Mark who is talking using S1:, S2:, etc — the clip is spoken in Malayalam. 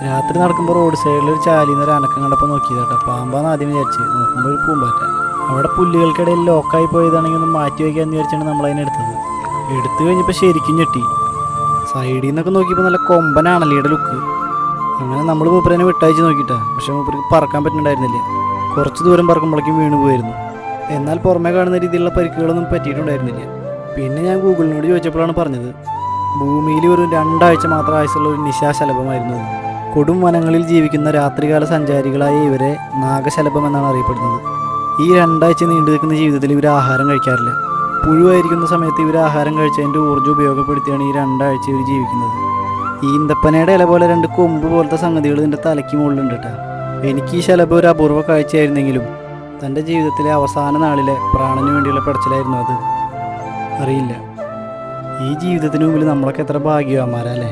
S1: രാത്രി നടക്കുമ്പോൾ റോഡ് സൈഡിൽ ഒരു ചാലിന്ന് ഒരു അനക്കം കണ്ടപ്പോൾ നോക്കിയതാട്ടോ. പാമ്പാന്ന് ആദ്യം വിചാരിച്ച്, നോക്കുമ്പോൾ ഒരു പൂമ്പാറ്റ. അവിടെ പുല്ലുകൾക്കിടയിൽ ലോക്കായി പോയതാണെങ്കിൽ ഒന്ന് മാറ്റി വയ്ക്കാമെന്ന് വിചാരിച്ചാണ് നമ്മളതിനെ എടുത്തത്. എടുത്തു കഴിഞ്ഞപ്പോൾ ശരിക്കും ഞെട്ടി. സൈഡിൽ നിന്നൊക്കെ നോക്കിയപ്പോൾ നല്ല കൊമ്പനാണല്ലിയുടെ ലുക്ക്. അങ്ങനെ നമ്മൾ മൂപ്പരനെ വിട്ടയച്ച് നോക്കിയിട്ടാ. പക്ഷെ മൂപ്പർക്ക് പറക്കാൻ പറ്റുന്നുണ്ടായിരുന്നില്ല. കുറച്ച് ദൂരം പറക്കുമ്പോഴേക്കും വീണു പോയിരുന്നു. എന്നാൽ പുറമേ കാണുന്ന രീതിയിലുള്ള പരിക്കുകളൊന്നും പറ്റിയിട്ടുണ്ടായിരുന്നില്ല. പിന്നെ ഞാൻ ഗൂഗിളിനോട് ചോദിച്ചപ്പോഴാണ് പറഞ്ഞത്, ഭൂമിയിൽ ഒരു 2 ആഴ്ച മാത്രം ആയുസുള്ള ഒരു നിശാശലഭമായിരുന്നു അത്. കൊടും വനങ്ങളിൽ ജീവിക്കുന്ന രാത്രികാല സഞ്ചാരികളായ ഇവരെ നാഗശലഭം എന്നാണ് അറിയപ്പെടുന്നത്. ഈ 2 ആഴ്ച നീണ്ടു നിൽക്കുന്ന ജീവിതത്തിൽ ഇവർ ആഹാരം കഴിക്കാറില്ല. പുഴുവായിരിക്കുന്ന സമയത്ത് ഇവർ ആഹാരം കഴിച്ചതിൻ്റെ ഊർജ്ജം ഉപയോഗപ്പെടുത്തിയാണ് ഈ 2 ആഴ്ച ഇവർ ജീവിക്കുന്നത്. ഈ ഈന്തപ്പനയുടെ ഇല പോലെ 2 കൊമ്പ് പോലത്തെ സംഗതികൾ ഇതിൻ്റെ തലയ്ക്ക് മുകളിലുണ്ട് കേട്ടോ. എനിക്ക് ഈ ശലഭം ഒരു അപൂർവ കാഴ്ചയായിരുന്നെങ്കിലും തൻ്റെ ജീവിതത്തിലെ അവസാന നാളിലെ പ്രാണന് വേണ്ടിയുള്ള പെടച്ചിലായിരുന്നു അത്. അറിയില്ല, ഈ ജീവിതത്തിന് മുമ്പിൽ നമ്മളൊക്കെ എത്ര ഭാഗ്യവാന്മാരല്ലേ.